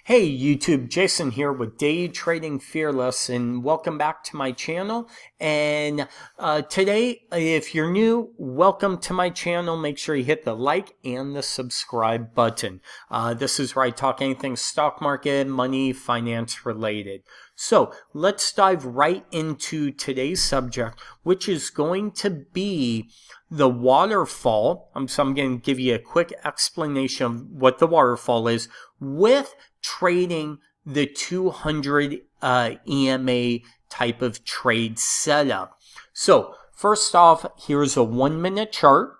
Hey YouTube, Jason here with DayTradingFearless, and welcome back to my channel. And today, if you're new, welcome to my channel. Make sure you hit the like and the subscribe button. This is where I talk anything stock market, money, finance related. So let's dive right into today's subject, which is going to be the waterfall. So I'm going to give you a quick explanation of what the waterfall is with trading the 200 EMA type of trade setup. So first off, here's a 1 minute chart.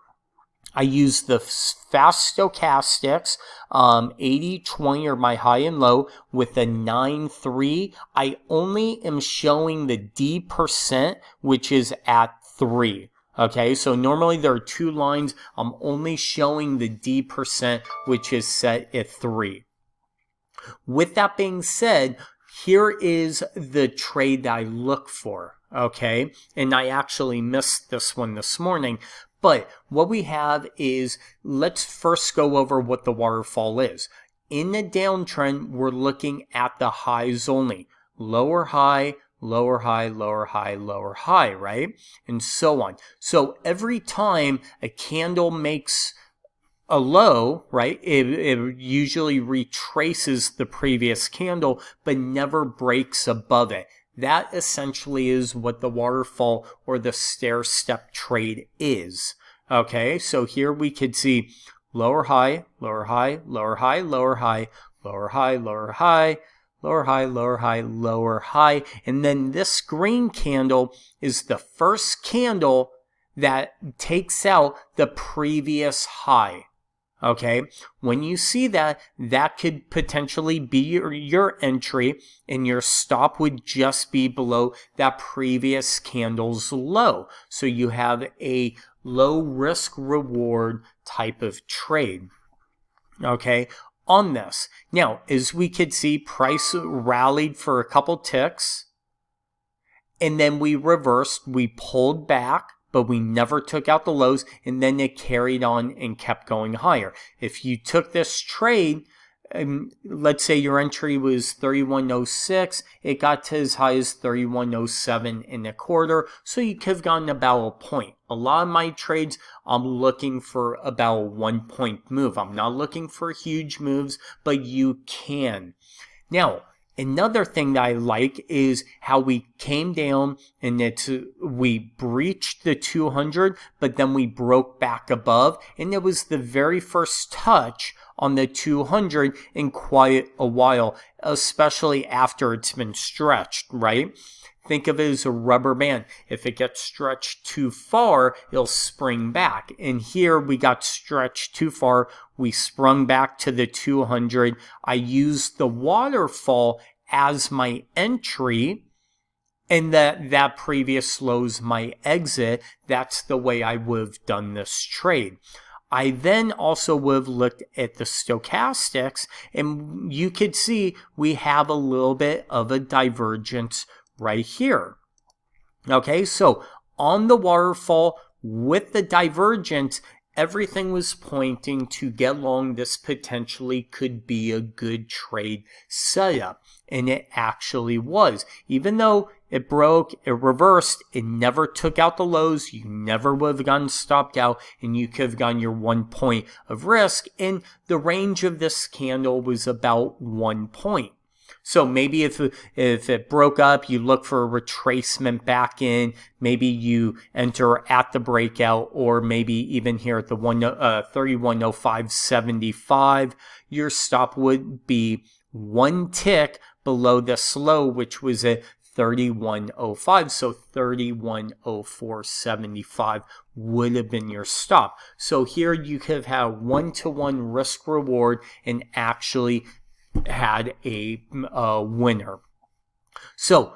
I use the fast stochastics, 80-20 are my high and low with a 9-3. I only am showing the D %, which is at 3. Okay, so normally there are two lines. I'm only showing the D %, which is set at 3. With that being said, here is the trade that I look for, okay? And I actually missed this one this morning. But what we have is, let's first go over what the waterfall is. In the downtrend, we're looking at the highs only. Lower high, lower high, lower high, lower high, right? And so on. So every time a candle makes a low, right, it usually retraces the previous candle, but never breaks above it. That essentially is what the waterfall or the stair step trade is. Okay, so here we could see lower high, lower high, lower high, lower high, lower high, lower high, lower high, lower high, lower high. And then this green candle is the first candle that takes out the previous high. Okay, when you see that, that could potentially be your entry, and your stop would just be below that previous candle's low. So you have a low risk reward type of trade. Okay, on this. Now, as we could see, price rallied for a couple ticks, and then we reversed, we pulled back, but we never took out the lows, and then it carried on and kept going higher. If you took this trade, let's say your entry was 31.06, it got to as high as 31.07 1/4, so you could have gotten about a point. A lot of my trades, I'm looking for about a 1 point move. I'm not looking for huge moves, but you can. Now, another thing that I like is how we came down and we breached the 200, but then we broke back above, and it was the very first touch on the 200 in quite a while, especially after it's been stretched, right? Think of it as a rubber band. If it gets stretched too far, it'll spring back. And here we got stretched too far. We sprung back to the 200. I used the waterfall as my entry, and that previous low's my exit. That's the way I would have done this trade. I then also would have looked at the stochastics, and you could see we have a little bit of a divergence right here. Okay, so on the waterfall with the divergence, everything was pointing to get long. This potentially could be a good trade setup, and it actually was. Even though it broke, it reversed, it never took out the lows, you never would have gotten stopped out, and you could have gotten your 1 point of risk, and the range of this candle was about 1 point. So maybe if it broke up, you look for a retracement back in. Maybe you enter at the breakout, or maybe even here at the 31.0575, your stop would be 1 tick below this low, which was at 31.05. So 31.0475 would have been your stop. So here you could have had 1-to-1 risk reward and actually had a winner. So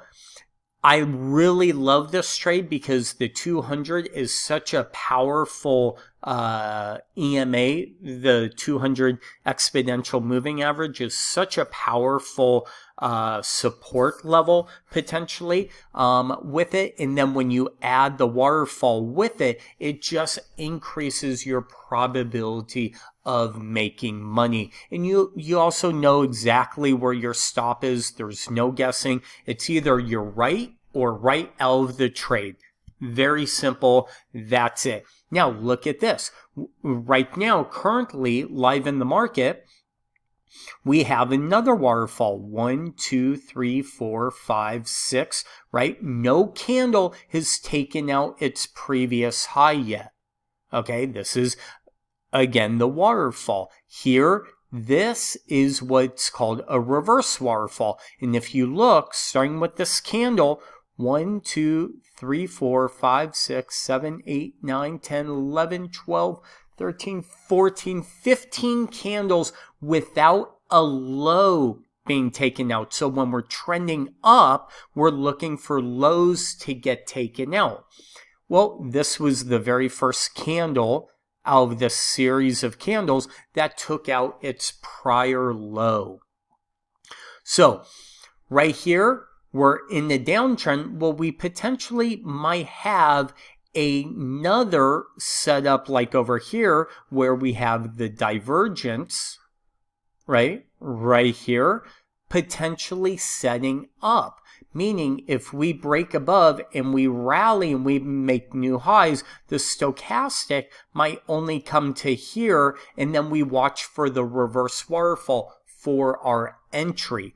I really love this trade because the 200 is such a powerful EMA. The 200 exponential moving average is such a powerful support level potentially with it. And then when you add the waterfall with it, it just increases your probability of making money. And you also know exactly where your stop is. There's no guessing. It's either you're right or right out of the trade. Very simple. That's it. Now look at this. Right now, currently live in the market, we have another waterfall. 1, 2, 3, 4, 5, 6, right? No candle has taken out its previous high yet. Okay, this is again the waterfall. Here, this is what's called a reverse waterfall. And if you look, starting with this candle, 1, 2, 3, 4, 5, 6, 7, 8, 9, 10, 11, 12, 13, 14, 15 candles without a low being taken out. So when we're trending up, we're looking for lows to get taken out. Well, this was the very first candle out of this series of candles that took out its prior low. So right here, we're in the downtrend. Well, we potentially might have another setup like over here where we have the divergence, right here, potentially setting up. Meaning if we break above and we rally and we make new highs, the stochastic might only come to here, and then we watch for the reverse waterfall for our entry.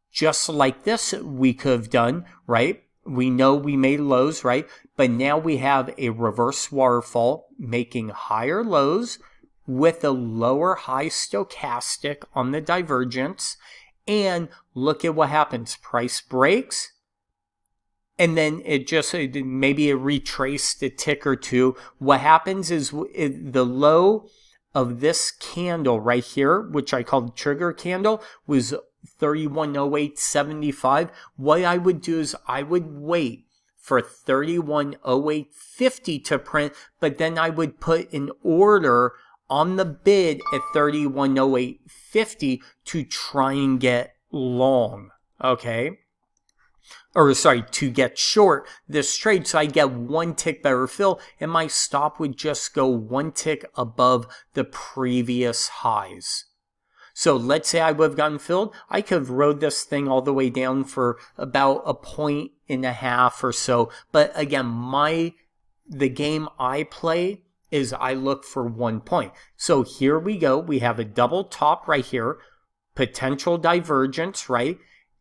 Just like this we could have done, right? We know we made lows, right? But now we have a reverse waterfall making higher lows with a lower high stochastic on the divergence. And look at what happens. Price breaks, and then maybe it retraced a tick or two. What happens is the low of this candle right here, which I call the trigger candle, was 3108.75. What I would do is I would wait for 3108.50 to print, but then I would put an order on the bid at 3108.50 to try and get long, okay? Or sorry, to get short this trade, so I get one tick better fill, and my stop would just go one tick above the previous highs. So let's say I would have gotten filled, I could have rode this thing all the way down for about 1.5 points or so. But again, the game I play is I look for 1 point. So here we go. We have a double top right here, potential divergence, right?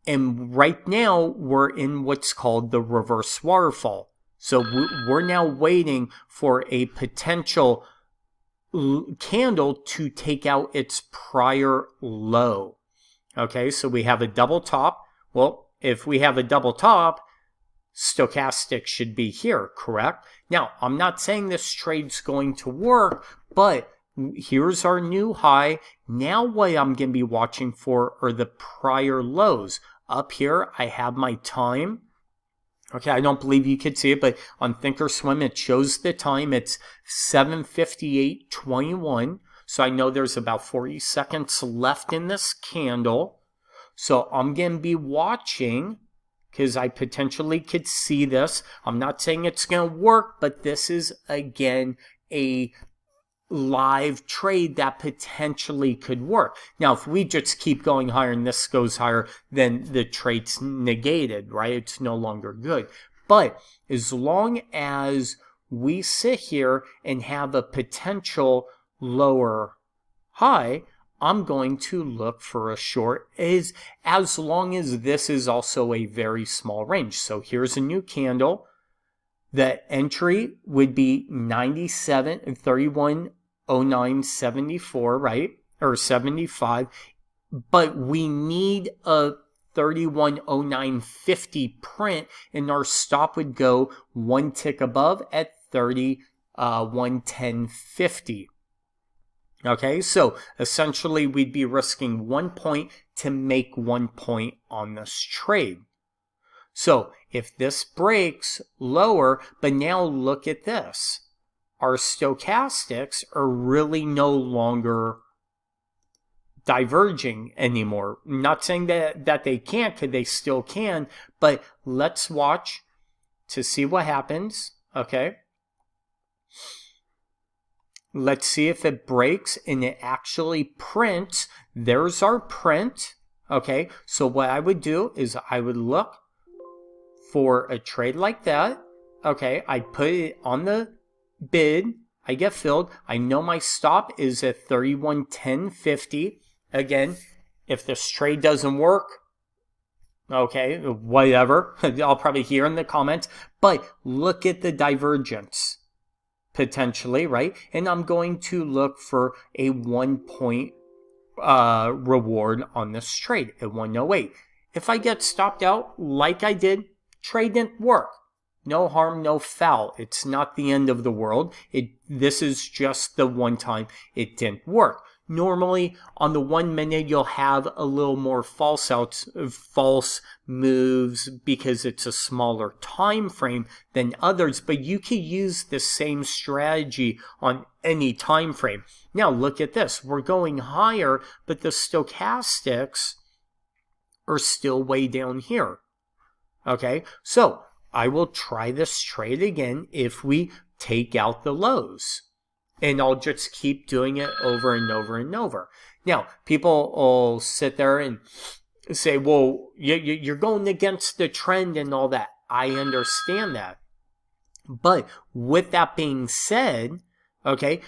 And right now we're in what's called the reverse waterfall. So we're now waiting for a potential candle to take out its prior low. Okay, so we have a double top. Well, if we have a double top, stochastic should be here, correct? Now, I'm not saying this trade's going to work, but here's our new high. Now what I'm going to be watching for are the prior lows. Up here, I have my time. Okay, I don't believe you could see it, but on Thinkorswim, it shows the time. It's 7:58:21. So I know there's about 40 seconds left in this candle. So I'm going to be watching because I potentially could see this. I'm not saying it's going to work, but this is, again, a live trade that potentially could work. Now, if we just keep going higher and this goes higher, then the trade's negated, right? It's no longer good. But as long as we sit here and have a potential lower high, I'm going to look for a short as long as this is also a very small range. So here's a new candle. The entry would be 3109.74, right? Or 75. But we need a 3109.50 print, and our stop would go one tick above at 3110.50. Okay, so essentially we'd be risking 1 point to make 1 point on this trade. So if this breaks lower, but now look at this. Our stochastics are really no longer diverging anymore. I'm not saying that they can't, because they still can, but let's watch to see what happens, okay? let's see if it breaks and it actually prints. There's our print. Okay, so what I would do is I would look for a trade like that. Okay, I put it on the bid. I get filled. I know my stop is at 31.1050. Again, if this trade doesn't work, okay, whatever. I'll probably hear in the comments. But look at the divergence, potentially, right? And I'm going to look for a 1 point reward on this trade at 108. If I get stopped out like I did, trade didn't work. No harm, no foul. It's not the end of the world. This is just the one time it didn't work. Normally, on the 1 minute, you'll have a little more false moves because it's a smaller time frame than others, but you can use the same strategy on any time frame. Now, look at this. We're going higher, but the stochastics are still way down here. Okay, so I will try this trade again if we take out the lows. And I'll just keep doing it over and over and over. Now, people will sit there and say, well, you're going against the trend and all that. I understand that. But with that being said, okay,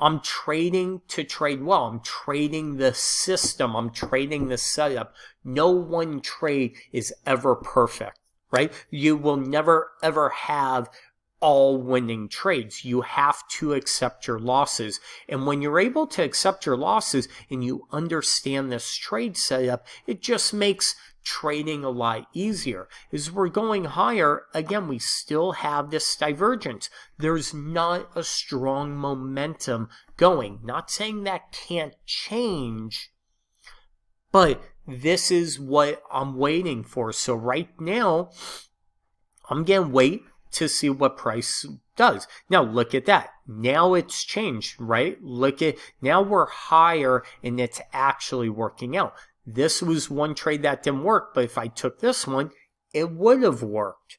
I'm trading to trade well. I'm trading the system. I'm trading the setup. No one trade is ever perfect, right? You will never, ever have all winning trades. You have to accept your losses. And when you're able to accept your losses and you understand this trade setup, it just makes trading a lot easier. As we're going higher, again, we still have this divergence. There's not a strong momentum going. Not saying that can't change, but this is what I'm waiting for. So right now, I'm going to wait to see what price does. Now look at that. Now it's changed, right? Now we're higher and it's actually working out. This was one trade that didn't work, but if I took this one, it would have worked.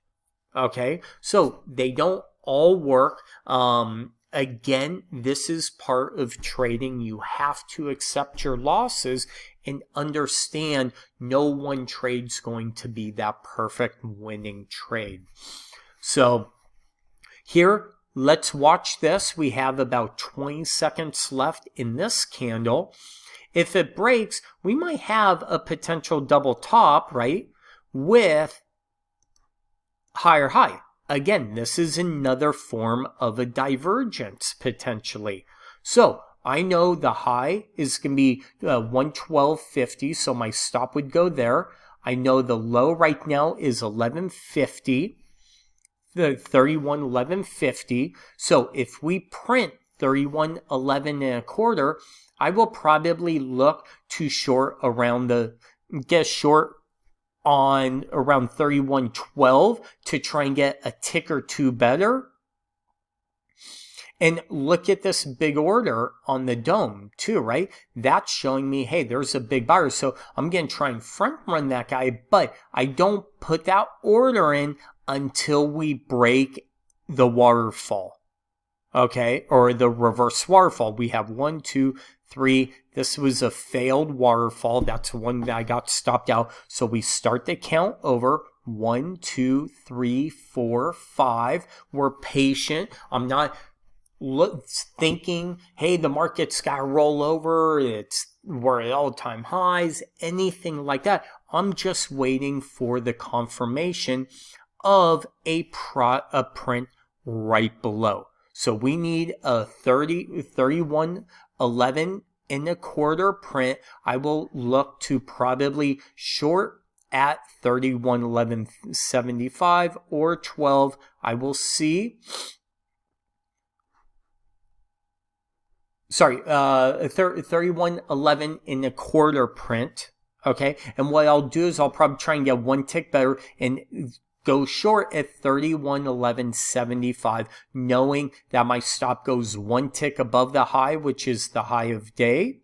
Okay, so they don't all work. Again, this is part of trading. You have to accept your losses and understand no one trade's going to be that perfect winning trade. So here, let's watch this. We have about 20 seconds left in this candle. If it breaks, we might have a potential double top, right, with higher high. Again, this is another form of a divergence, potentially. So I know the high is going to be 112.50, so my stop would go there. I know the low right now is 11.50. The 31.1150. So if we print 31.11 I will probably look to short get short on around 31.12 to try and get a tick or two better. And look at this big order on the dome too, right? That's showing me, hey, there's a big buyer. So I'm going to try and front run that guy, but I don't put that order in until we break the waterfall, okay, or the reverse waterfall. We have 1, 2, 3. This was a failed waterfall. That's one that I got stopped out. So we start the count over 1, 2, 3, 4, 5. We're patient. I'm not thinking, hey, the market's got to roll over. We're at all-time highs, anything like that. I'm just waiting for the confirmation of a print right below. So we need a 31.11 print. I will look to probably short at 31.1175 or 12. I will see. Sorry, 31.11 print. Okay, and what I'll do is I'll probably try and get one tick better and go short at 31.1175, knowing that my stop goes one tick above the high, which is the high of day.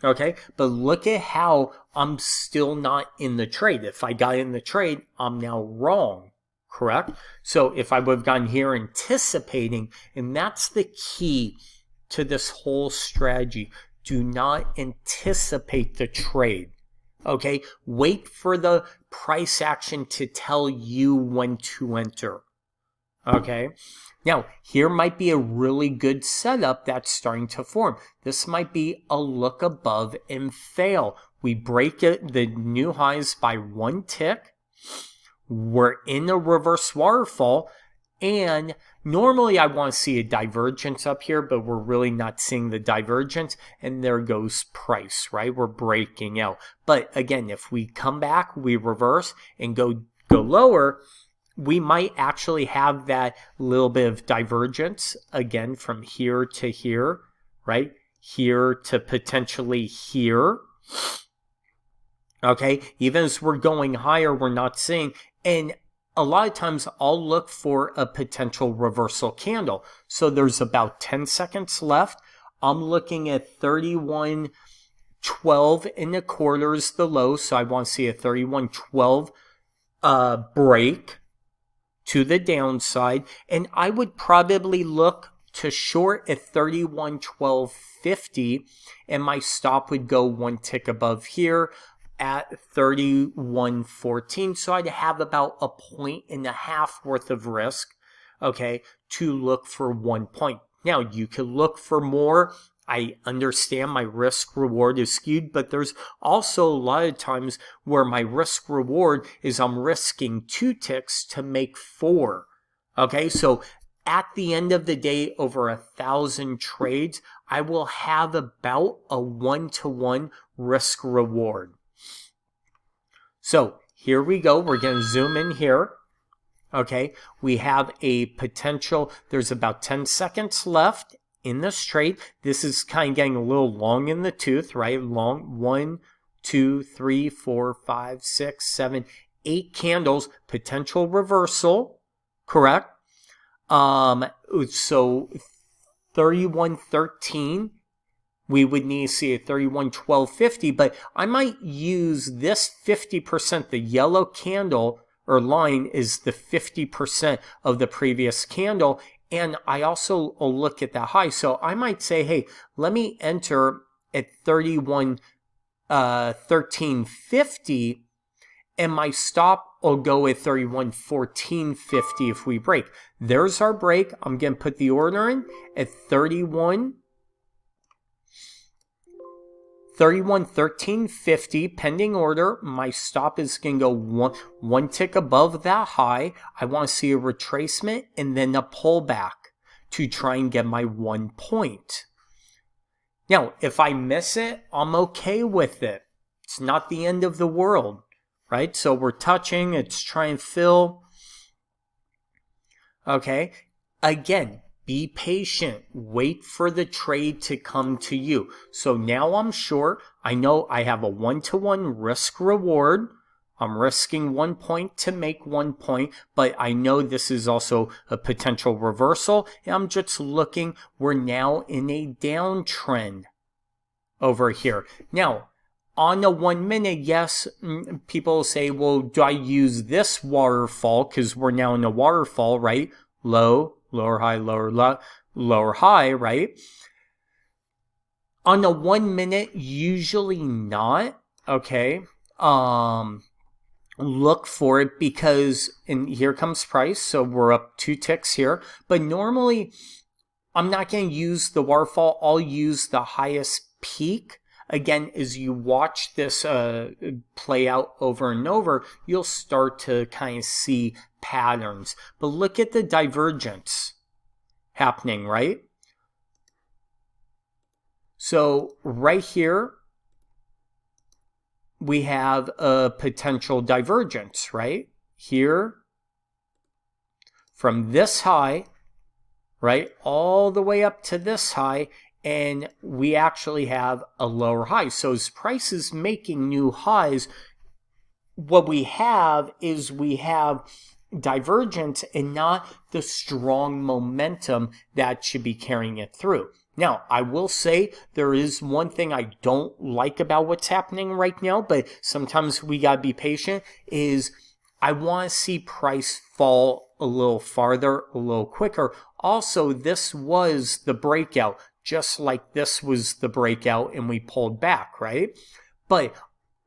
Okay, but look at how I'm still not in the trade. If I got in the trade, I'm now wrong. correct? So if I would have gone here anticipating, and that's the key to this whole strategy, do not anticipate the trade. Okay, wait for the price action to tell you when to enter. Okay, now here might be a really good setup that's starting to form. This might be a look above and fail. We break the new highs by one tick. We're in a reverse waterfall, and normally I want to see a divergence up here, but we're really not seeing the divergence, and there goes price, right? We're breaking out. But again, if we come back, we reverse and go lower, we might actually have that little bit of divergence again from here to here, right? Here to potentially here. Okay, even as we're going higher, we're not seeing. And a lot of times I'll look for a potential reversal candle. So there's about 10 seconds left. I'm looking at 31.12 in the quarter is the low. So I want to see a 31.12 break to the downside. And I would probably look to short at 31.1250, and my stop would go one tick above here at 31.14. So I'd have about a 1.5 worth of risk, okay, to look for 1 point. Now, you could look for more. I understand my risk reward is skewed, but there's also a lot of times where my risk reward is I'm risking 2 ticks to make 4. Okay, so at the end of the day, over 1,000 trades, I will have about a 1-to-1 risk reward. So here we go. We're going to zoom in here. Okay, we have a potential. There's about 10 seconds left in this trade. This is kind of getting a little long in the tooth, right? Long. 1, 2, 3, 4, 5, 6, 7, 8 candles. Potential reversal, correct? So 31.13. We would need to see a 31.1250, but I might use this 50%, the yellow candle or line is the 50% of the previous candle. And I also will look at that high. So I might say, hey, let me enter at 13.50, and my stop will go at 31.1450 if we break. There's our break. I'm going to put the order in at 31.1350 pending order. My stop is going to go one tick above that high. I want to see a retracement and then a pullback to try and get my 1 point. Now, if I miss it, I'm okay with it. It's not the end of the world, right? So we're touching, it's trying to fill. Okay, again, be patient. Wait for the trade to come to you. So now I'm short. I know I have a 1-to-1 risk reward. I'm risking 1 point to make 1 point, but I know this is also a potential reversal. And I'm just looking. We're now in a downtrend over here. Now, on the 1 minute, yes, people say, well, do I use this waterfall? Because we're now in a waterfall, right? Low, lower high, lower high, right? On the 1 minute, usually not, okay? Look for it because, and here comes price, so we're up 2 ticks here. But normally, I'm not going to use the waterfall. I'll use the highest peak. Again, as you watch this play out over and over, you'll start to kind of see patterns. But look at the divergence happening, right? So right here, we have a potential divergence, right? Here, from this high, right, all the way up to this high, and we actually have a lower high. So as price is making new highs, what we have is we have divergence and not the strong momentum that should be carrying it through. Now, I will say there is one thing I don't like about what's happening right now, but sometimes we got to be patient, is I want to see price fall a little farther, a little quicker. Also, this was the breakout, just like this was the breakout and we pulled back, right? But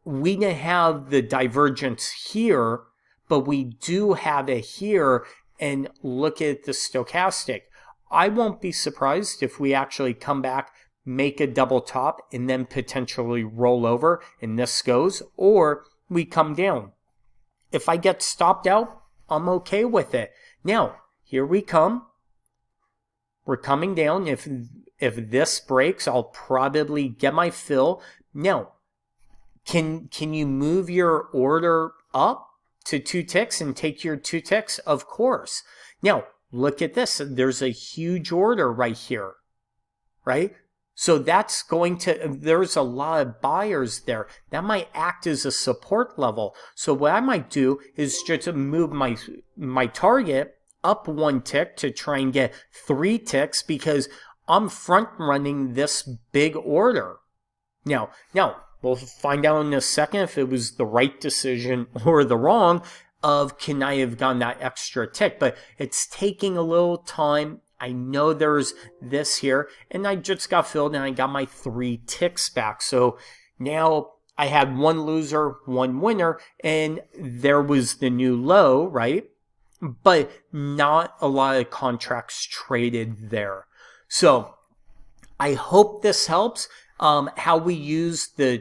we didn't have the divergence here, but we do have it here. And look at the stochastic. I won't be surprised if we actually come back, make a double top, and then potentially roll over and this goes, or we come down. If I get stopped out, I'm okay with it. Now, here we come. We're coming down. If this breaks, I'll probably get my fill. Now, can you move your order up to 2 ticks and take your 2 ticks? Of course. Now, look at this. There's a huge order right here, right? So that's going to, there's a lot of buyers there. That might act as a support level. So what I might do is just move my target up 1 tick to try and get 3 ticks because I'm front running this big order. Now, we'll find out in a second if it was the right decision or the wrong of can I have gotten that extra tick. But it's taking a little time. I know there's this here. And I just got filled and I got my 3 ticks back. So now I had 1 loser, 1 winner. And there was the new low, right? But not a lot of contracts traded there. So I hope this helps. How we use the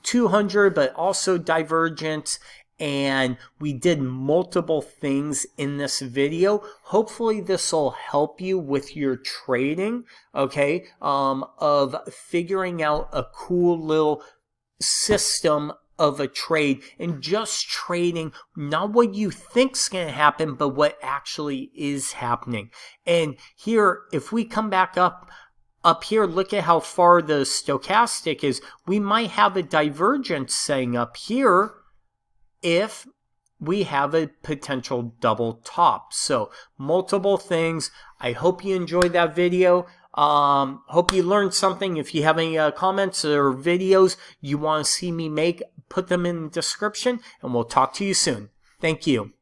200, but also divergence. And we did multiple things in this video. Hopefully this will help you with your trading, okay? Of figuring out a cool little system of a trade and just trading not what you think's going to happen, but what actually is happening. And here, if we come back up here, look at how far the stochastic is. We might have a divergence setting up here if we have a potential double top. So multiple things. I hope you enjoyed that video. Hope you learned something. If you have any comments or videos you want to see me make, put them in the description and we'll talk to you soon. Thank you.